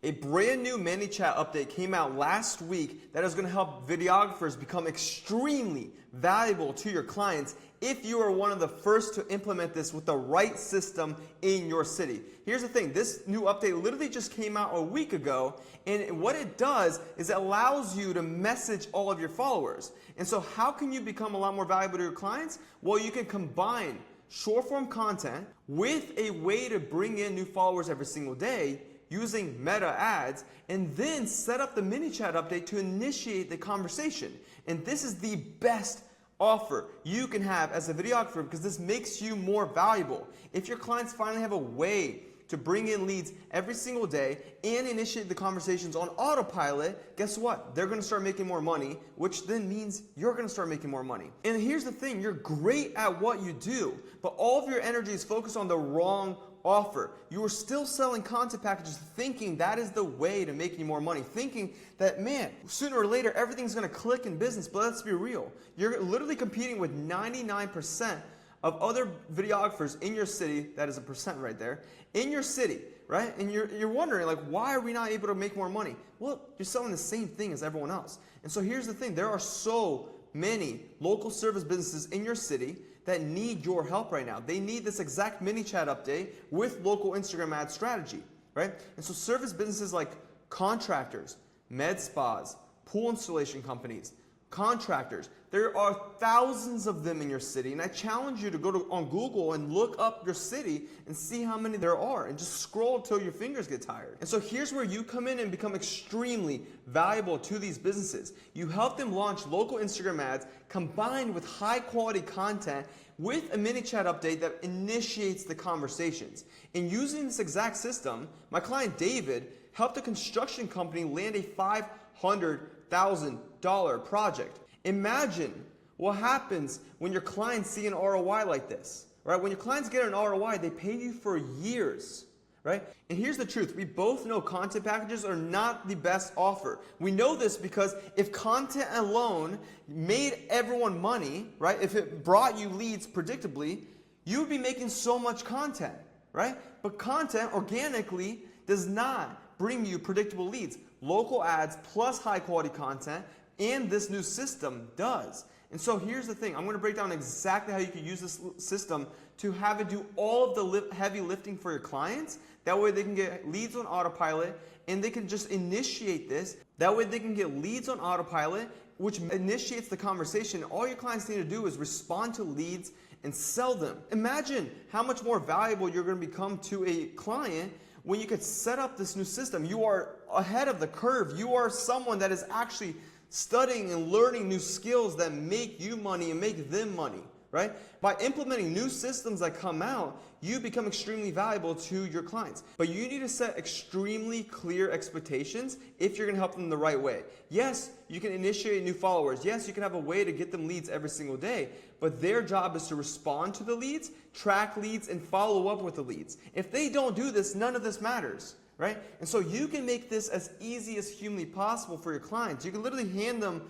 A brand new Manychat update came out last week that is going to help videographers become extremely valuable to your clients if you are one of the first to implement this with the right system in your city. Here's the thing, this new update literally just came out a week ago, and what it does is it allows you to message all of your followers. And so how can you become a lot more valuable to your clients? Well, you can combine short form content with a way to bring in new followers every single day using meta ads, and then set up the Manychat update to initiate the conversation. And this is the best offer you can have as a videographer because this makes you more valuable. If your clients finally have a way to bring in leads every single day and initiate the conversations on autopilot, guess what? They're going to start making more money, which then means you're going to start making more money. And here's the thing, you're great at what you do, but all of your energy is focused on the wrong offer. You are still selling content packages thinking that is the way to make you more money, thinking that, man, sooner or later everything's going to click in business. But let's be real, you're literally competing with 99% of other videographers in your city. That is a percent right there, in your city, right? And you're wondering, like, why are we not able to make more money? Well, you're selling the same thing as everyone else. And so here's the thing, there are so many local service businesses in your city that need your help right now. They need this exact Manychat update with local Instagram ad strategy, right? And so service businesses like contractors, med spas, pool installation companies, contractors, there are thousands of them in your city, and I challenge you to go on Google and look up your city and see how many there are, and just scroll until your fingers get tired. And so here's where you come in and become extremely valuable to these businesses. You help them launch local Instagram ads combined with high quality content with a Manychat update that initiates the conversations. And using this exact system, my client David helped a construction company land a $500,000 project. Imagine what happens when your clients see an ROI like this, right? When your clients get an ROI, they pay you for years, right? And here's the truth. We both know content packages are not the best offer. We know this because if content alone made everyone money, right? If it brought you leads predictably, you would be making so much content, right? But content organically does not bring you predictable leads. Local ads plus high quality content and this new system does. And so here's the thing, I'm going to break down exactly how you can use this system to have it do all of the heavy lifting for your clients. That way they can get leads on autopilot and they can just initiate this. That way they can get leads on autopilot, which initiates the conversation. All your clients need to do is respond to leads and sell them. Imagine how much more valuable you're going to become to a client when you could set up this new system. You are ahead of the curve. You are someone that is actually studying and learning new skills that make you money and make them money, right? By implementing new systems that come out, you become extremely valuable to your clients. But you need to set extremely clear expectations if you're going to help them the right way. Yes, you can initiate new followers. Yes, you can have a way to get them leads every single day, but their job is to respond to the leads, track leads, and follow up with the leads. If they don't do this, none of this matters. Right? And so you can make this as easy as humanly possible for your clients. You can literally hand them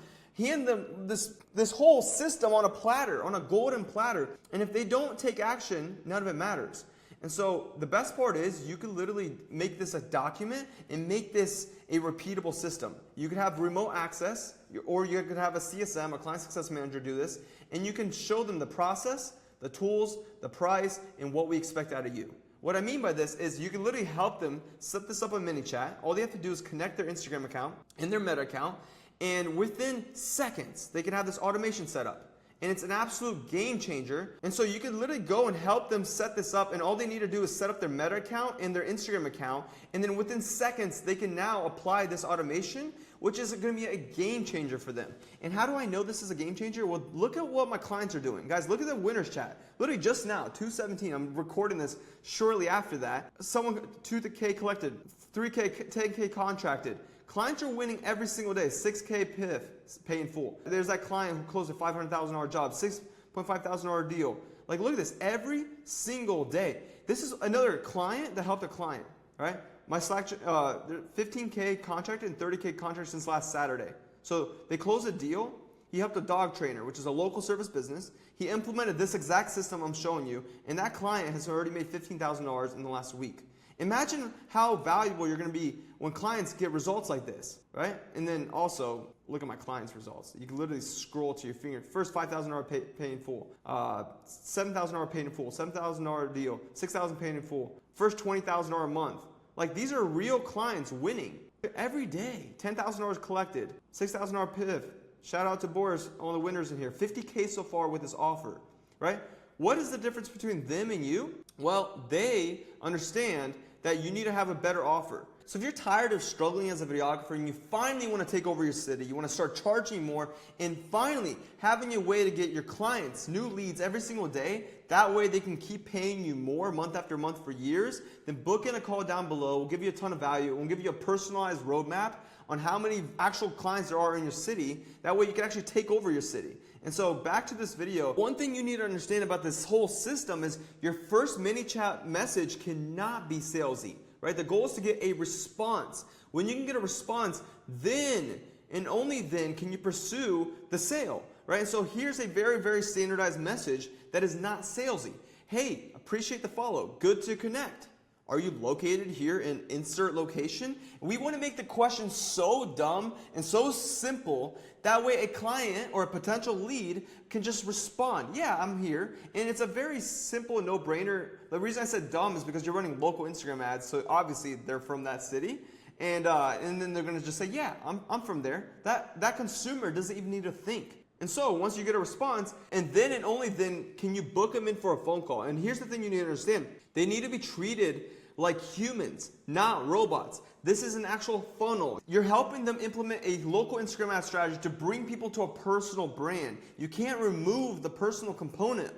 this whole system on a platter, on a golden platter. And if they don't take action, none of it matters. And so the best part is you can literally make this a document and make this a repeatable system. You could have remote access, or you could have a CSM, a client success manager, do this, and you can show them the process, the tools, the price, and what we expect out of you. What I mean by this is you can literally help them set this up on Manychat. All they have to do is connect their Instagram account and their Meta account, and within seconds, they can have this automation set up. And it's an absolute game changer. And so you can literally go and help them set this up, and all they need to do is set up their Meta account and their Instagram account, and then within seconds, they can now apply this automation, which is going to be a game changer for them. And how do I know this is a game changer? Well, look at what my clients are doing. Guys, look at the winners chat. Literally just now, 2:17, I'm recording this shortly after that. Someone, 2K collected, 3K, 10K contracted. Clients are winning every single day, 6K PIF, pay in full. There's that client who closed a $500,000 job, $6,500 deal. Like, look at this, every single day. This is another client that helped a client, right? My Slack, 15K contracted and 30K contracted since last Saturday. So they closed a deal. He helped a dog trainer, which is a local service business. He implemented this exact system I'm showing you, and that client has already made $15,000 in the last week. Imagine how valuable you're going to be when clients get results like this, right? And then also, look at my clients' results. You can literally scroll to your finger. First $5,000 pay in full, $7,000 paid in full, $7,000 deal, $6,000 paid in full, first $20,000 a month. Like, these are real clients winning every day. $10,000 collected, $6,000 PIF. Shout out to Boris, all the winners in here. 50K so far with this offer, right? What is the difference between them and you? Well, they understand that you need to have a better offer. So if you're tired of struggling as a videographer and you finally want to take over your city, you want to start charging more, and finally having a way to get your clients new leads every single day, that way they can keep paying you more month after month for years, then book in a call down below. We'll give you a ton of value. We'll give you a personalized roadmap on how many actual clients there are in your city. That way you can actually take over your city. And so back to this video, one thing you need to understand about this whole system is your first Manychat message cannot be salesy, right? The goal is to get a response. When you can get a response, then and only then can you pursue the sale, right? And so here's a very, very standardized message that is not salesy. Hey, appreciate the follow. Good to connect. Are you located here in insert location? We want to make the question so dumb and so simple that way a client or a potential lead can just respond, yeah, I'm here. And it's a very simple no-brainer. The reason I said dumb is because you're running local Instagram ads, so obviously they're from that city. And then they're going to just say, yeah, I'm from there. That consumer doesn't even need to think. And so once you get a response, and then and only then can you book them in for a phone call. And here's the thing you need to understand. They need to be treated like humans, not robots. This is an actual funnel. You're helping them implement a local Instagram ad strategy to bring people to a personal brand. You can't remove the personal component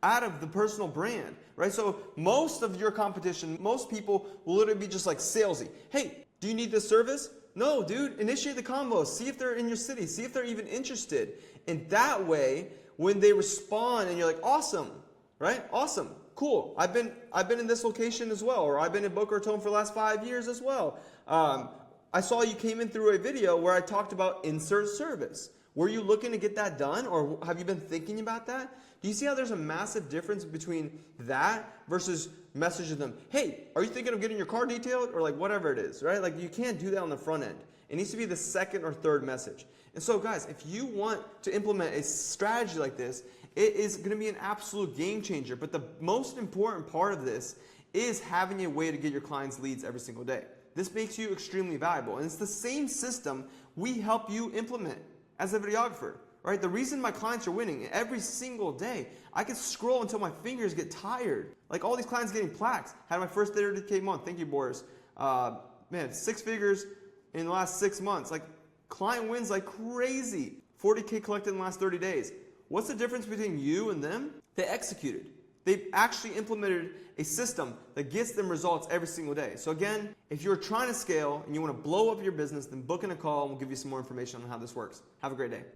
out of the personal brand, right? So most of your competition, most people will literally be just like salesy. Hey, do you need this service? No, dude, initiate the convo. See if they're in your city. See if they're even interested. And that way, when they respond and you're like, awesome, right? Awesome. Cool. I've been in this location as well, or I've been in Boca Raton for the last 5 years as well. I saw you came in through a video where I talked about insert service. Were you looking to get that done, or have you been thinking about that? Do you see how there's a massive difference between that versus messaging them, hey, are you thinking of getting your car detailed, or like whatever it is, right? Like, you can't do that on the front end. It needs to be the second or third message. And so guys, if you want to implement a strategy like this, it is going to be an absolute game changer. But the most important part of this is having a way to get your clients leads every single day. This makes you extremely valuable. And it's the same system we help you implement as a videographer, right? The reason my clients are winning every single day, I can scroll until my fingers get tired. Like all these clients getting plaques. Had my first 30K month. Thank you, Boris. Man, 6 figures in the last 6 months. Like, client wins like crazy. 40K collected in the last 30 days. What's the difference between you and them? They executed. They've actually implemented a system that gets them results every single day. So again, if you're trying to scale and you want to blow up your business, then book in a call and we'll give you some more information on how this works. Have a great day.